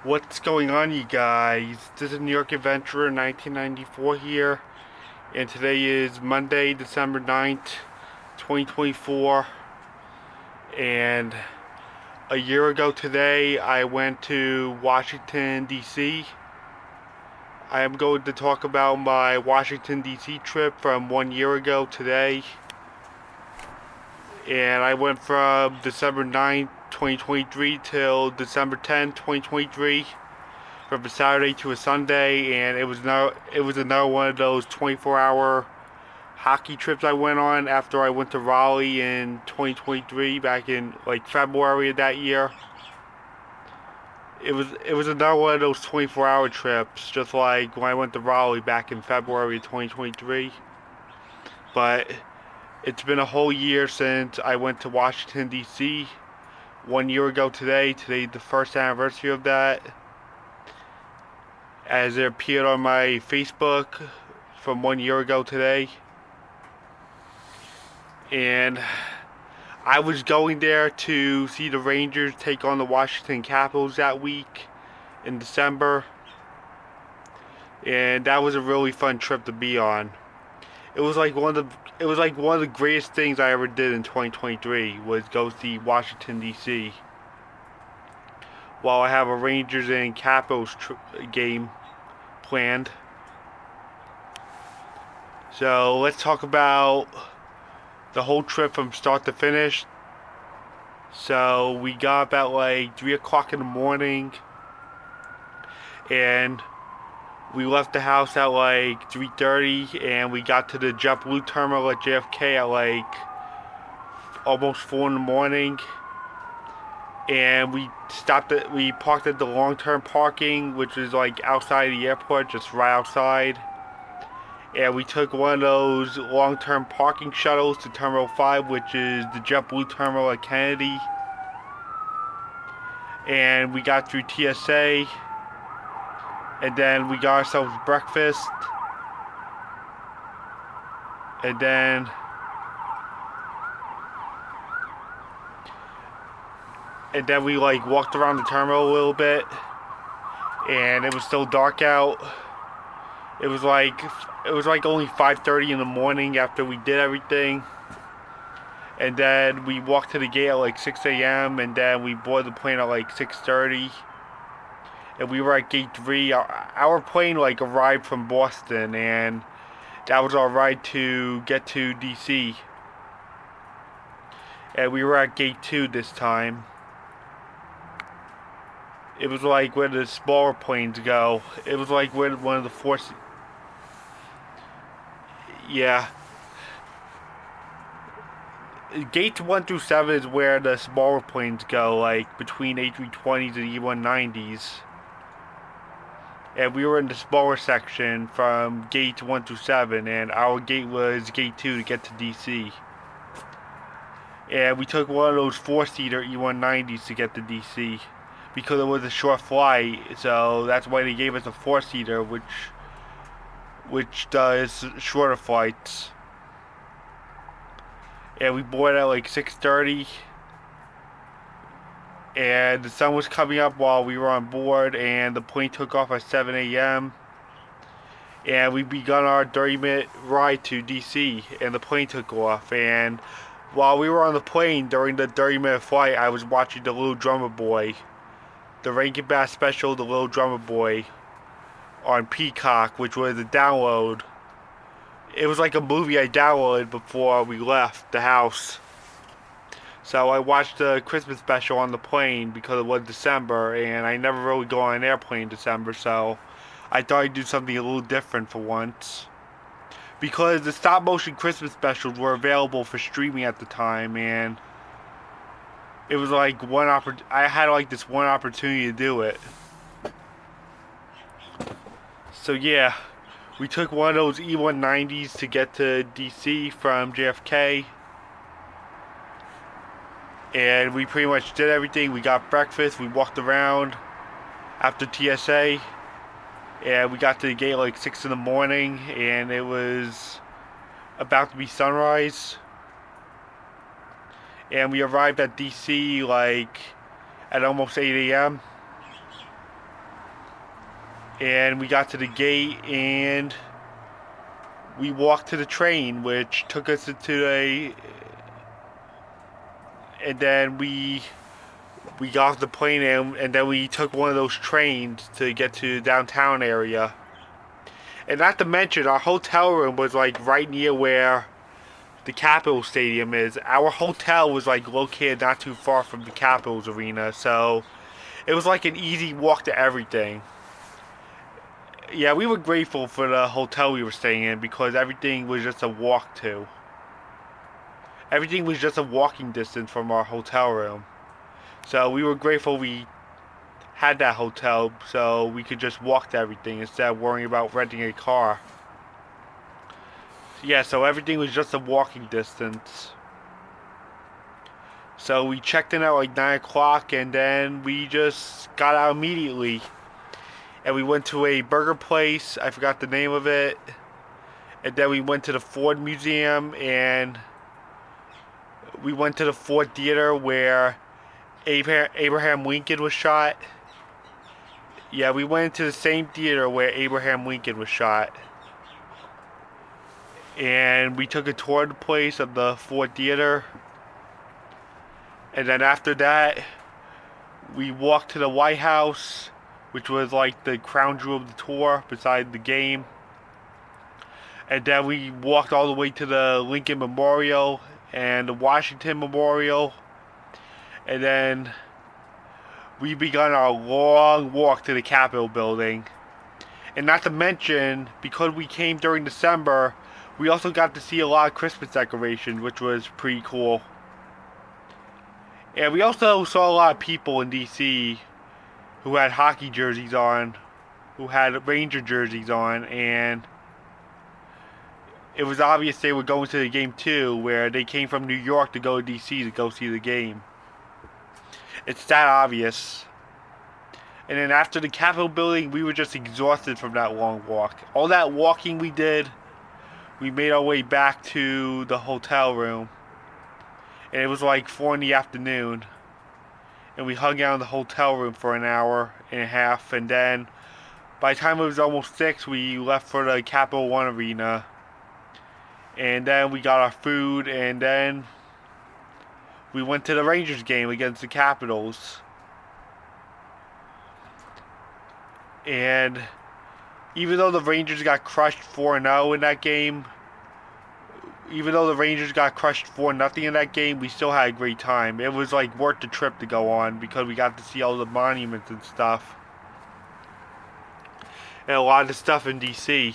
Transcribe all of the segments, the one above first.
What's going on, you guys? This is New York Adventurer 1994 here, and today is Monday, December 9th, 2024. And a year ago today, I went to Washington, D.C. I am going to talk about my Washington, D.C. trip from 1 year ago today. And I went from December 9th, 2023 till December 10th, 2023. From a Saturday to a Sunday, and it was another one of those 24-hour hockey trips I went on after I went to Raleigh in 2023, back in like February of that year. It was another one of those 24-hour trips, just like when I went to Raleigh back in February of 2023. But it's been a whole year since I went to Washington D.C. 1 year ago today. Today's the first anniversary of that, as it appeared on my Facebook from 1 year ago today. And I was going there to see the Rangers take on the Washington Capitals that week in December. And that was a really fun trip to be on. It was like one of the greatest things I ever did in 2023 was go see Washington D.C. while I have a Rangers and Capitals game planned. So let's talk about the whole trip from start to finish. So we got up at like 3 o'clock in the morning, and we left the house at like 3:30, and we got to the JetBlue terminal at JFK at like almost 4 in the morning. And we parked at the long-term parking, which is like outside the airport, just right outside. And we took one of those long-term parking shuttles to Terminal 5, which is the JetBlue terminal at Kennedy. And we got through TSA, and then we got ourselves breakfast, and then we like walked around the terminal a little bit, and it was still dark out. It was like only 5:30 in the morning after we did everything. And then we walked to the gate at like 6 a.m. and then we boarded the plane at like 6:30. And we were at gate 3. Our plane like arrived from Boston, and that was our ride to get to DC. And we were at gate 2 this time. It was like where the smaller planes go. It was like where one of the yeah. Gates 1 through 7 is where the smaller planes go, like between A320s and E190s. And we were in the smaller section from gates 1 through 7, and our gate was gate 2 to get to DC. And we took one of those 4-seater E190s to get to DC because it was a short flight, so that's why they gave us a 4-seater, which does shorter flights. And we boarded at like 6:30, and the sun was coming up while we were on board, and the plane took off at 7 a.m. and we begun our 30-minute ride to DC, and the plane took off. And while we were on the plane during the 30-minute flight, I was watching The Little Drummer Boy, the Rankin Bass special, The Little Drummer Boy, on Peacock, which was a download. It was like a movie I downloaded before we left the house. So I watched the Christmas special on the plane because it was December, and I never really go on an airplane in December, so I thought I'd do something a little different for once. Because the stop motion Christmas specials were available for streaming at the time, and it was like I had like this one opportunity to do it. So yeah, we took one of those E190s to get to DC from JFK. And we pretty much did everything. We got breakfast, we walked around after TSA, and we got to the gate like 6 in the morning, and it was about to be sunrise. And we arrived at DC like at almost 8 a.m. And we got to the gate and we walked to the train, which took us into and then we got off the plane and then we took one of those trains to get to the downtown area. And not to mention, our hotel room was like right near where the Capitals Stadium is. Our hotel was like located not too far from the Capitals Arena, so it was like an easy walk to everything. Yeah, we were grateful for the hotel we were staying in because everything was just a walk to. Everything was just a walking distance from our hotel room. So we were grateful we had that hotel so we could just walk to everything instead of worrying about renting a car. Yeah, so everything was just a walking distance. So we checked in at like 9 o'clock and then we just got out immediately. And we went to a burger place, I forgot the name of it. And then we went to the Ford Museum and we went to the Ford Theater where Abraham Lincoln was shot. Yeah, we went to the same theater where Abraham Lincoln was shot. And we took a tour of the place of the Ford Theater. And then after that, we walked to the White House, which was like the crown jewel of the tour beside the game. And then we walked all the way to the Lincoln Memorial and the Washington Memorial. And then we began our long walk to the Capitol building. And not to mention, because we came during December, we also got to see a lot of Christmas decorations, which was pretty cool. And we also saw a lot of people in DC who had hockey jerseys on, who had Ranger jerseys on, and it was obvious they were going to the game too, where they came from New York to go to DC to go see the game. It's that obvious. And then after the Capitol building, we were just exhausted from that long walk. All that walking we did, we made our way back to the hotel room. And it was like 4 in the afternoon. And we hung out in the hotel room for an hour and a half. And then by the time it was almost 6, we left for the Capital One Arena. And then we got our food. And then we went to the Rangers game against the Capitals. And even though the Rangers got crushed 4-0 in that game, even though the Rangers got crushed 4-0 in that game, we still had a great time. It was like worth the trip to go on because we got to see all the monuments and stuff. And a lot of the stuff in DC.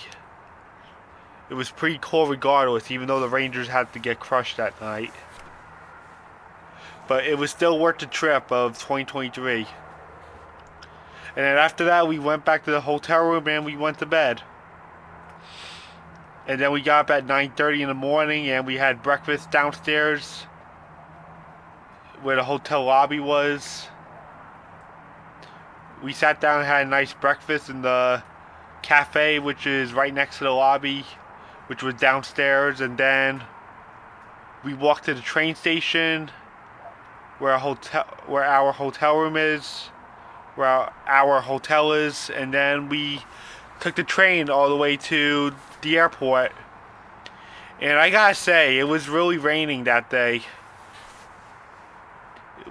It was pretty cool regardless, even though the Rangers had to get crushed that night. But it was still worth the trip of 2023. And then after that, we went back to the hotel room and we went to bed. And then we got up at 9:30 in the morning and we had breakfast downstairs where the hotel lobby was. We sat down and had a nice breakfast in the cafe, which is right next to the lobby, which was downstairs. And then we walked to the train station where our hotel room is, where our hotel is, and then we took the train all the way to the airport. And I gotta say, it was really raining that day.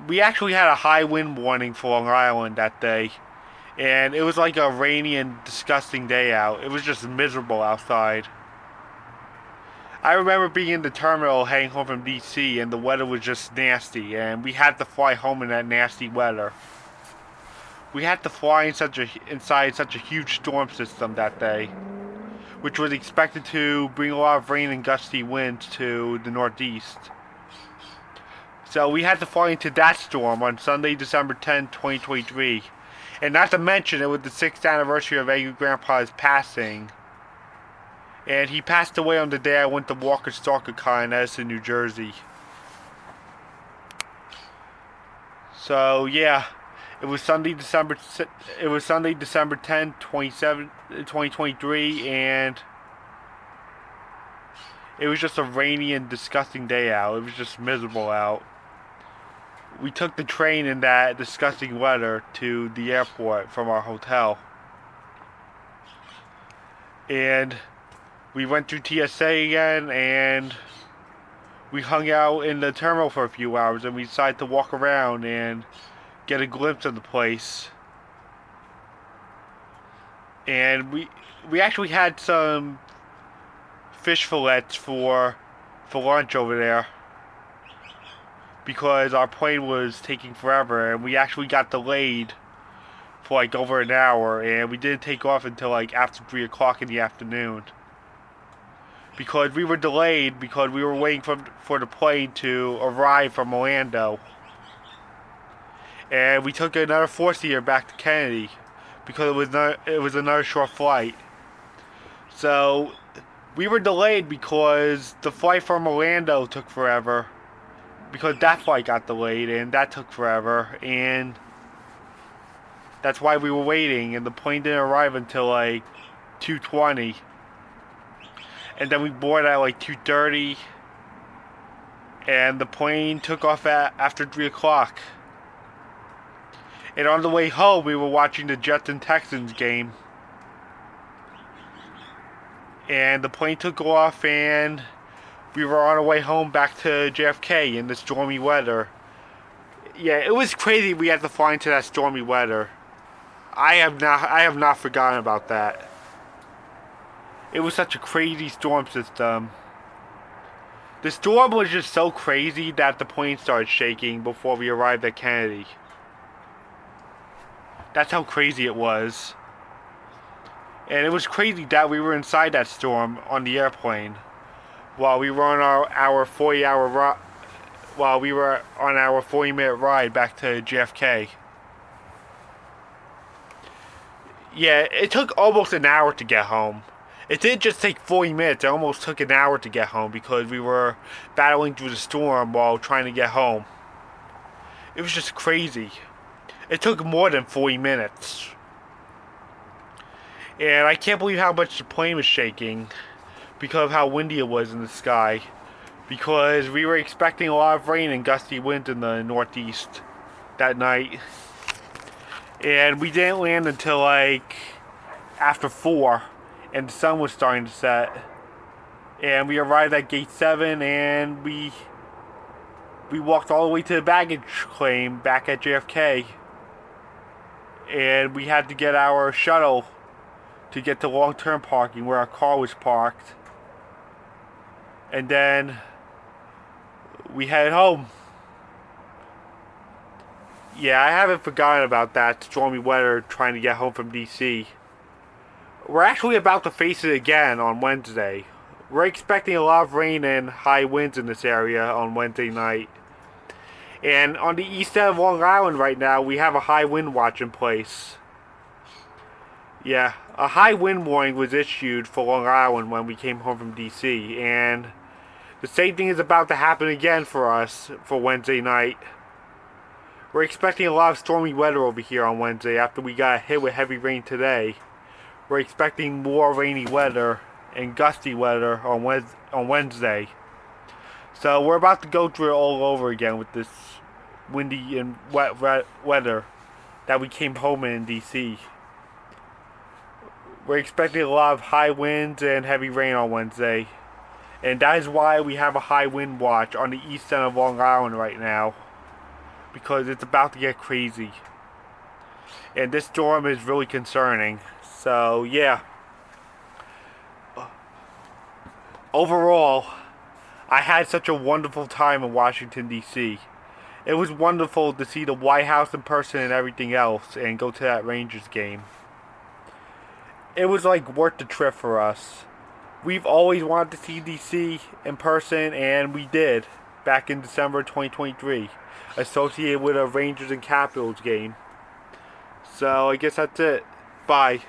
We actually had a high wind warning for Long Island that day, and it was like a rainy and disgusting day out. It was just miserable outside. I remember being in the terminal heading home from DC and the weather was just nasty, and we had to fly home in that nasty weather. We had to fly inside such a huge storm system that day, which was expected to bring a lot of rain and gusty winds to the Northeast. So we had to fly into that storm on Sunday, December 10, 2023. And not to mention, it was the 6th anniversary of Angry Grandpa's passing. And he passed away on the day I went to Walker Stalker Con in Edison, New Jersey. So yeah. It was Sunday, December 10, 2023, and it was just a rainy and disgusting day out. It was just miserable out. We took the train in that disgusting weather to the airport from our hotel. And we went through TSA again, and we hung out in the terminal for a few hours, and we decided to walk around and get a glimpse of the place. And we actually had some fish fillets for lunch over there because our plane was taking forever, and we actually got delayed for like over an hour, and we didn't take off until like after 3 o'clock in the afternoon because we were delayed because we were waiting for the plane to arrive from Orlando. And we took another 4-seater back to Kennedy because it was another short flight. So we were delayed because the flight from Orlando took forever, because that flight got delayed and that took forever, and that's why we were waiting, and the plane didn't arrive until like 2:20. And then we boarded at like 2:30, and the plane took off after 3 o'clock. And on the way home, we were watching the Jets and Texans game. And the plane took off, and we were on our way home back to JFK in the stormy weather. Yeah, it was crazy we had to fly into that stormy weather. I have not forgotten about that. It was such a crazy storm system. The storm was just so crazy that the plane started shaking before we arrived at Kennedy. That's how crazy it was. And it was crazy that we were inside that storm on the airplane while we were on our 40-minute ride back to JFK. Yeah, it took almost an hour to get home. It didn't just take 40 minutes, it almost took an hour to get home because we were battling through the storm while trying to get home. It was just crazy. It took more than 40 minutes. And I can't believe how much the plane was shaking because of how windy it was in the sky. Because we were expecting a lot of rain and gusty winds in the Northeast that night. And we didn't land until like after 4, and the sun was starting to set. And we arrived at gate 7, and we walked all the way to the baggage claim back at JFK. And we had to get our shuttle to get to long-term parking where our car was parked. And then we headed home. Yeah, I haven't forgotten about that stormy weather trying to get home from DC. We're actually about to face it again on Wednesday. We're expecting a lot of rain and high winds in this area on Wednesday night. And on the east end of Long Island right now, we have a high wind watch in place. Yeah, a high wind warning was issued for Long Island when we came home from DC. And the same thing is about to happen again for us for Wednesday night. We're expecting a lot of stormy weather over here on Wednesday after we got hit with heavy rain today. We're expecting more rainy weather and gusty weather on Wednesday. So we're about to go through it all over again with this windy and wet weather that we came home in DC. We're expecting a lot of high winds and heavy rain on Wednesday. And that is why we have a high wind watch on the east end of Long Island right now. Because it's about to get crazy. And this storm is really concerning. So, yeah. Overall, I had such a wonderful time in Washington, D.C. It was wonderful to see the White House in person and everything else and go to that Rangers game. It was like worth the trip for us. We've always wanted to see D.C. in person, and we did back in December 2023, associated with a Rangers and Capitals game. So I guess that's it. Bye.